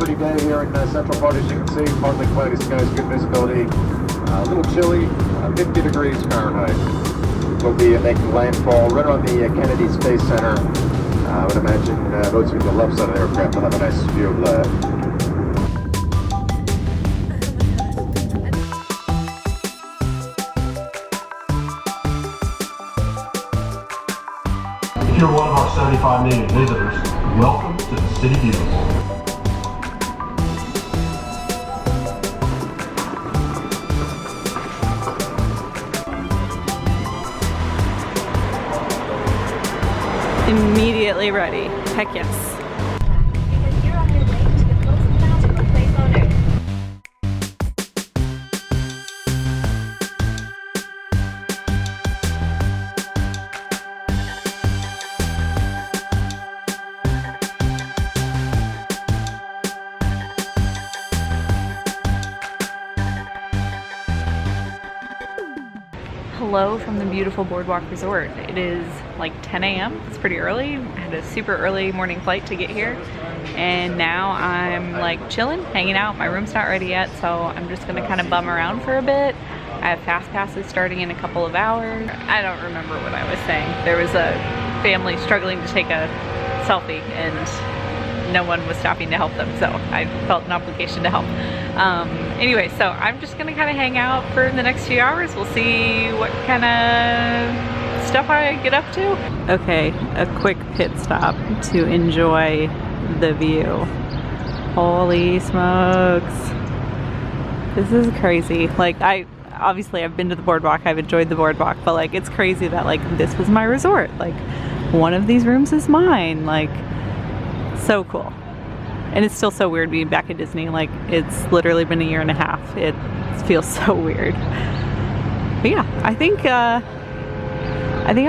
pretty day here in Central Park, as you can see. Partly cloudy skies, good visibility. A little chilly, 50 degrees Fahrenheit. We'll be making landfall right on the Kennedy Space Center. I would imagine those on the left side of the aircraft will have a nice view of that. If you're one of our 75 million visitors, welcome to the City Beautiful. Immediately ready. Heck yes. Because you're on your way to the closest magical place on Earth. Hello from the beautiful Boardwalk Resort. It is like 10 a.m. It's pretty early. I had a super early morning flight to get here, and now I'm like chilling, hanging out. My room's not ready yet, so I'm just gonna kind of bum around for a bit. I have fast passes starting in a couple of hours. I don't remember what I was saying. There was a family struggling to take a selfie and no one was stopping to help them, so I felt an obligation to help. Anyway, so I'm just gonna kind of hang out for the next few hours. We'll see what kind of stuff I get up to. Okay, a quick pit stop to enjoy the view. Holy smokes. This is crazy. Like, obviously I've been to the boardwalk, I've enjoyed the boardwalk, but like it's crazy that like this was my resort. Like one of these rooms is mine. Like, so cool. And it's still so weird being back at Disney. Like, it's literally been a year and a half. It feels so weird. But yeah, I think I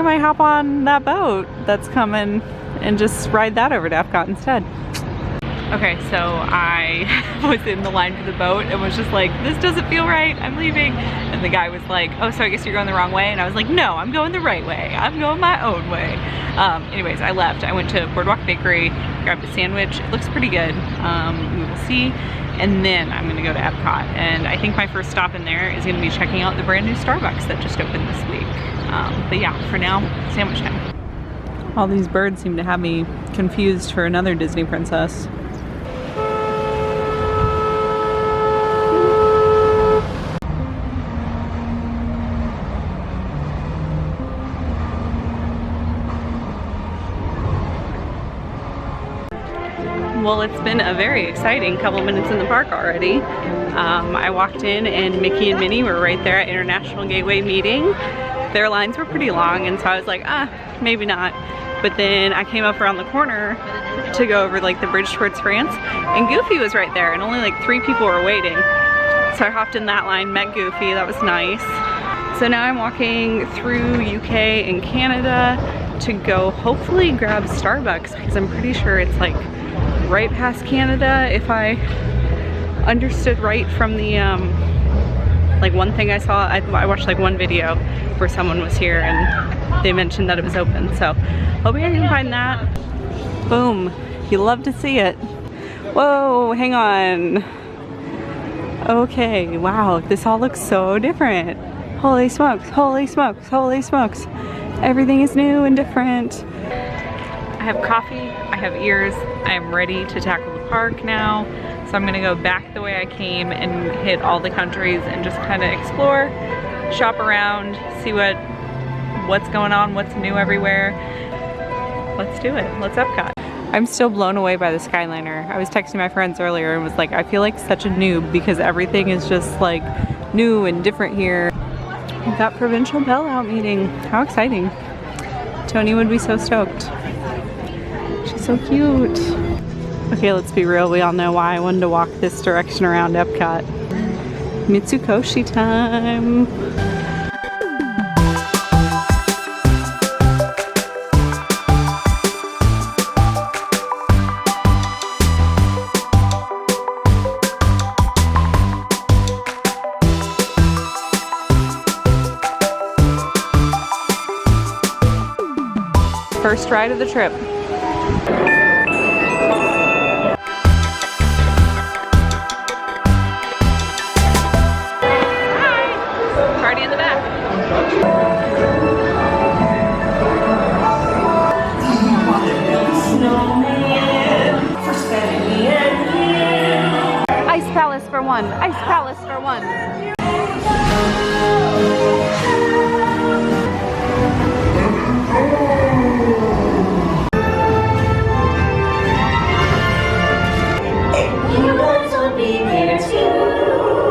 might hop on that boat that's coming and just ride that over to Epcot instead. Okay, so I was in the line for the boat and was just like, this doesn't feel right, I'm leaving. And the guy was like, oh, so I guess you're going the wrong way? And I was like, no, I'm going the right way. I'm going my own way. Anyways, I left. I went to Boardwalk Bakery, grabbed a sandwich. It looks pretty good. We will see. And then I'm gonna go to Epcot. And I think my first stop in there is gonna be checking out the brand new Starbucks that just opened this week. But yeah, for now, sandwich time. All these birds seem to have me confused for another Disney princess. Well, it's been a very exciting couple minutes in the park already. I walked in and Mickey and Minnie were right there at International Gateway meeting. Their lines were pretty long, and so I was like, maybe not. But then I came up around the corner to go over like the bridge towards France, and Goofy was right there, and only like 3 people were waiting. So I hopped in that line, met Goofy, that was nice. So now I'm walking through UK and Canada to go hopefully grab Starbucks, because I'm pretty sure it's like right past Canada, if I understood right from the like one thing I saw. I watched like one video where someone was here and they mentioned that it was open, so hoping I can find that. Boom, you love to see it. Whoa, hang on. Okay, wow, this all looks so different. Holy smokes, holy smokes, holy smokes. Everything is new and different. I have coffee, I have ears, I am ready to tackle the park now. So I'm gonna go back the way I came and hit all the countries and just kind of explore, shop around, see what's going on, what's new everywhere. Let's do it, let's Epcot. I'm still blown away by the Skyliner. I was texting my friends earlier and was like, I feel like such a noob because everything is just like new and different here. We've got Provincial Bell out meeting. How exciting. Tony would be so stoked. She's so cute. Okay, let's be real. We all know why I wanted to walk this direction around Epcot. Mitsukoshi time. First ride of the trip. one. Ice Palace for one.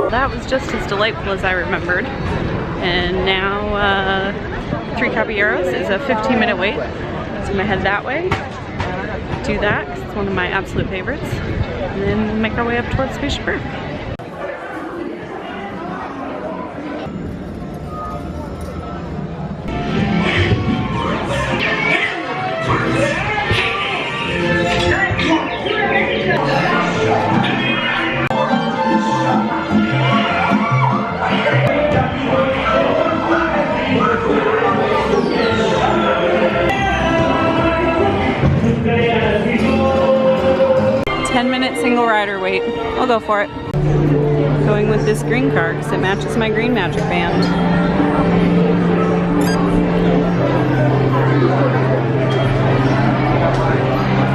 That was just as delightful as I remembered. And now Three Caballeros is a 15-minute wait. So I'm gonna head that way, do that, because it's one of my absolute favorites. And then we'll make our way up towards Spaceship Earth. Single rider wait. I'll go for it. Going with this green car because it matches my green magic band.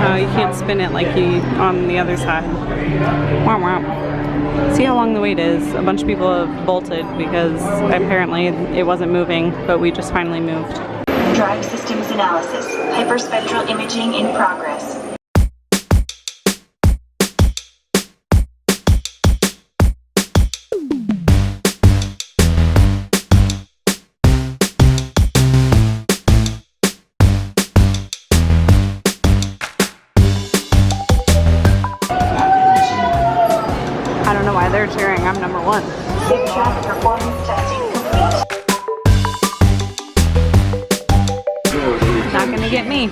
Oh, you can't spin it like you on the other side. Wow, wow. See how long the wait is. A bunch of people have bolted because apparently it wasn't moving, but we just finally moved. Drive systems analysis. Hyperspectral imaging in progress. I don't know why they're cheering. I'm number one. Traffic performance testing complete. Not gonna get me.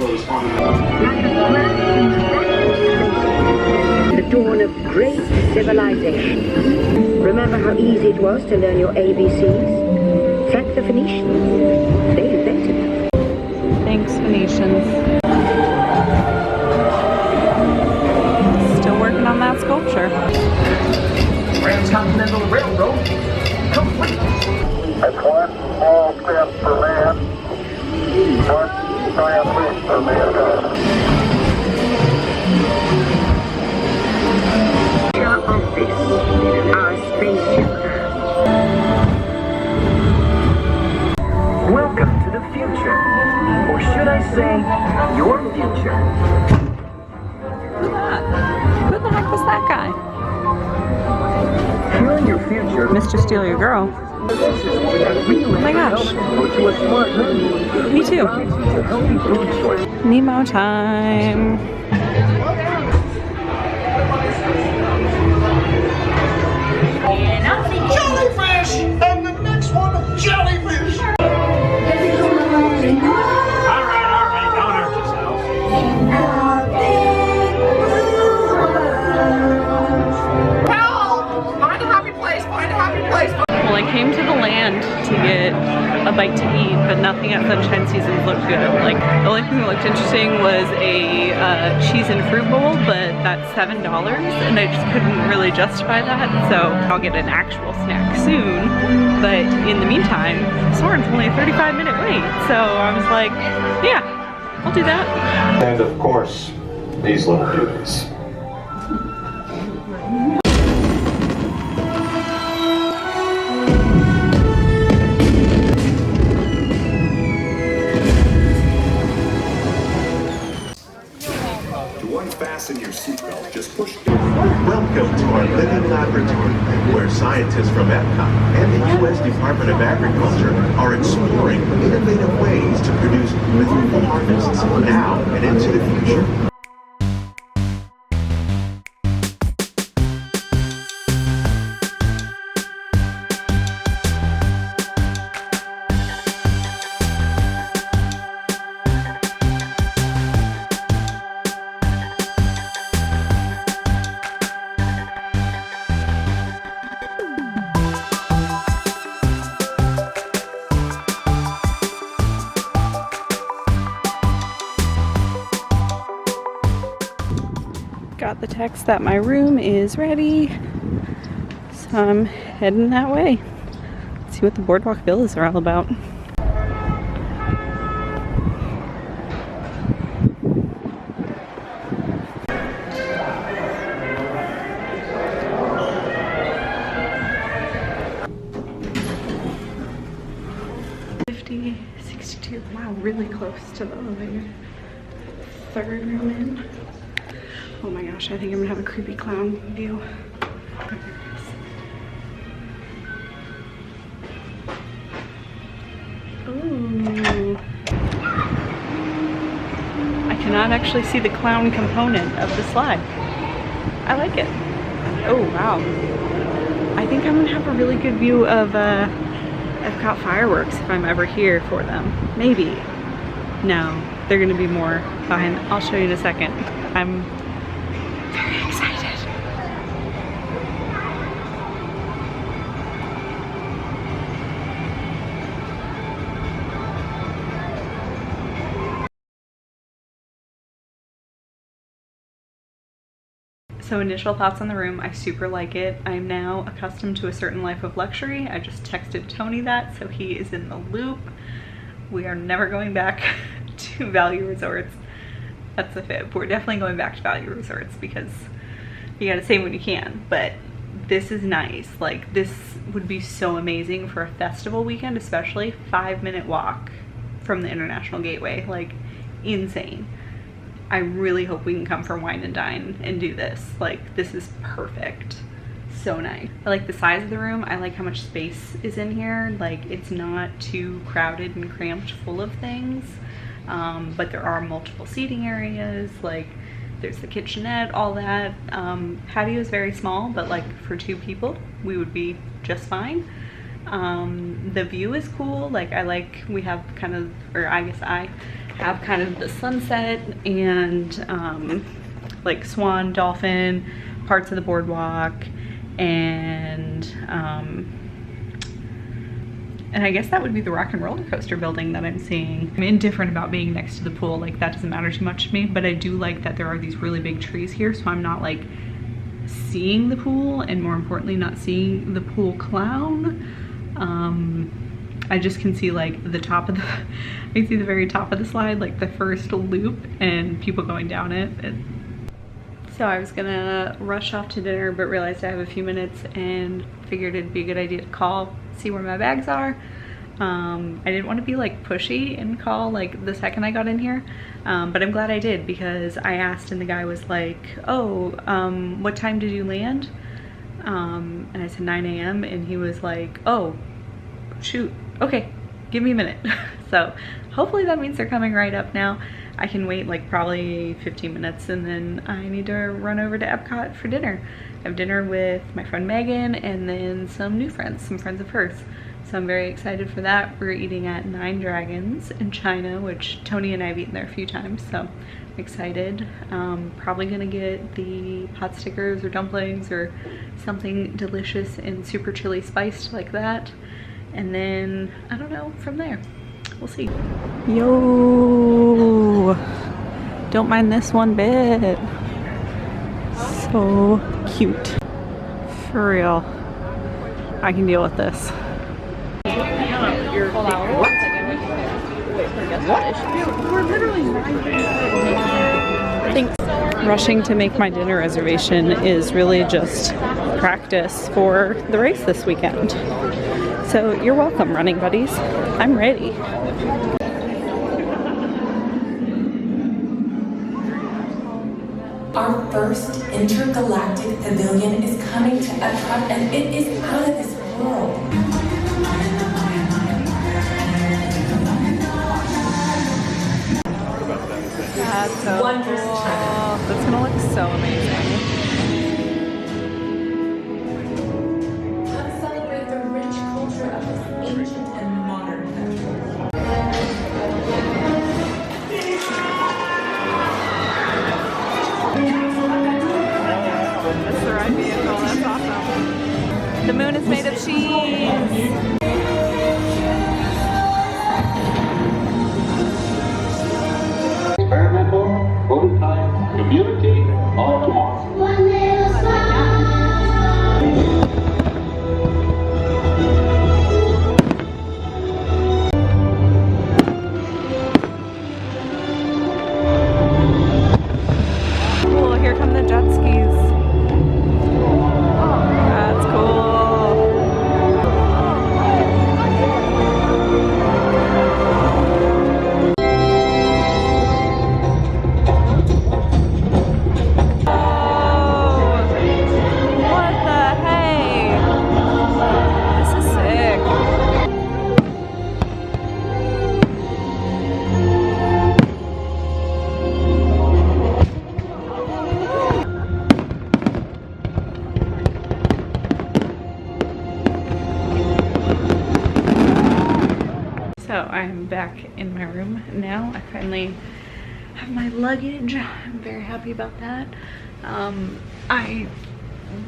The dawn of great civilization. Remember how easy it was to learn your ABCs? It's like the Phoenicians. They invented them. Thanks, Phoenicians. Still working on that sculpture. Transcontinental Railroad complete. That's one small step for man, one giant leap for mankind. Of this, our spaceship Earth. Welcome to the future. Or should I say, your future. Who's that? Who the heck was that guy? Feeling your future. Mr. Steal Your Girl. Oh my gosh. Me too. Nemo time. Jellyfish! And the next one, jellyfish! Alright, don't hurt yourself. Help! Find a happy place, find a happy place. Well, I came to the land to get a bite to eat, but nothing at Sunshine Seasons looked good. Like, the only thing that looked interesting was a cheese and fruit bowl, but that's $7, and I just couldn't really justify that, so I'll get an actual snack soon. But in the meantime, Soarin's only a 35-minute wait, so I was like, yeah, I'll do that. And of course, these little beauties. Fasten your seatbelt, just push down. Welcome to our living laboratory, where scientists from Epcot and the U.S. Department of Agriculture are exploring innovative ways to produce renewable harvests now and into the future. Got the text that my room is ready, so I'm heading that way. Let's see what the Boardwalk Villas are all about. close to the elevator. Third room in. Oh my gosh, I think I'm gonna have a creepy clown view. Ooh. I cannot actually see the clown component of the slide. I like it. Oh wow. I think I'm gonna have a really good view of Epcot Fireworks if I'm ever here for them. Maybe. No, they're gonna be more behind. I'll show you in a second. I'm very excited. So initial thoughts on the room, I super like it. I'm now accustomed to a certain life of luxury. I just texted Tony that, so he is in the loop. We are never going back to value resorts. That's a fib. We're definitely going back to value resorts because you gotta save when you can, but this is nice. Like, this would be so amazing for a festival weekend, especially 5-minute walk from the International Gateway, like insane. I really hope we can come for wine and dine and do this. Like, this is perfect. So nice. I like the size of the room. I like how much space is in here. Like, it's not too crowded and cramped full of things, but there are multiple seating areas. Like, there's the kitchenette, all that. Patio is very small, but like for 2 people, we would be just fine. The view is cool. Like, we have kind of, or I guess I have kind of the sunset and like swan, dolphin, parts of the boardwalk, and I guess that would be the rock and roller coaster building that I'm seeing. I'm indifferent about being next to the pool. Like, that doesn't matter too much to me, but I do like that there are these really big trees here, so I'm not like seeing the pool, and more importantly, not seeing the pool clown. I just can see like the top of the, I can see the very top of the slide, like the first loop, and people going down it. So I was gonna rush off to dinner, but realized I have a few minutes and figured it'd be a good idea to call, see where my bags are. I didn't want to be like pushy and call like the second I got in here, but I'm glad I did, because I asked and the guy was like, oh, what time did you land? And I said 9 a.m. and he was like, oh, shoot, okay, give me a minute. So hopefully that means they're coming right up now. I can wait like probably 15 minutes and then I need to run over to Epcot for dinner. I have dinner with my friend Megan and then some new friends, some friends of hers. So I'm very excited for that. We're eating at 9 Dragons in China, which Tony and I have eaten there a few times, so I'm excited. Probably gonna get the pot stickers or dumplings or something delicious and super chili spiced like that. And then, I don't know, from there, we'll see. Yo, don't mind this one bit. So cute. For real. I can deal with this. We're literally Thanks. Rushing to make my dinner reservation is really just practice for the race this weekend. So you're welcome, running buddies. I'm ready. Our first intergalactic pavilion is coming to Epcot, and it is out of this world. That's so Wondrous cool. China. That's gonna look so amazing. Let's celebrate the rich culture of this ancient and modern country. That's the ride vehicle. That's awesome. The moon is made of cheese. Experimental, prototype, community, all tomorrow. One little smile. Cool, here come the jet skis. That's cool. I'm back in my room now. I finally have my luggage. I'm very happy about that. I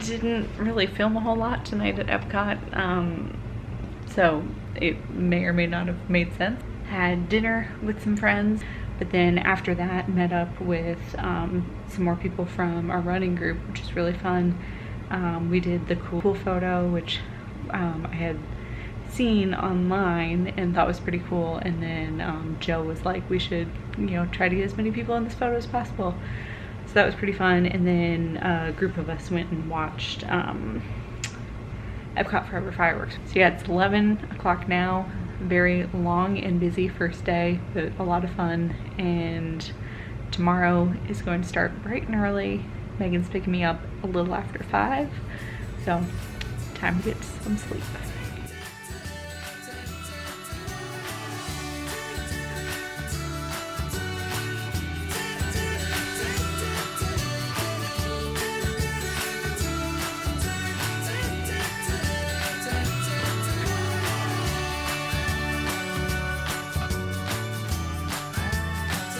didn't really film a whole lot tonight at Epcot, so it may or may not have made sense. Had dinner with some friends, but then after that met up with some more people from our running group, which is really fun. We did the cool photo, which I had seen online and thought was pretty cool, and then Joe was like, we should, you know, try to get as many people in this photo as possible. So that was pretty fun. And then a group of us went and watched Epcot Forever Fireworks. So yeah, it's 11 o'clock now. Very long and busy first day, but a lot of fun. And tomorrow is going to start bright and early. Megan's picking me up a little after 5, so time to get some sleep.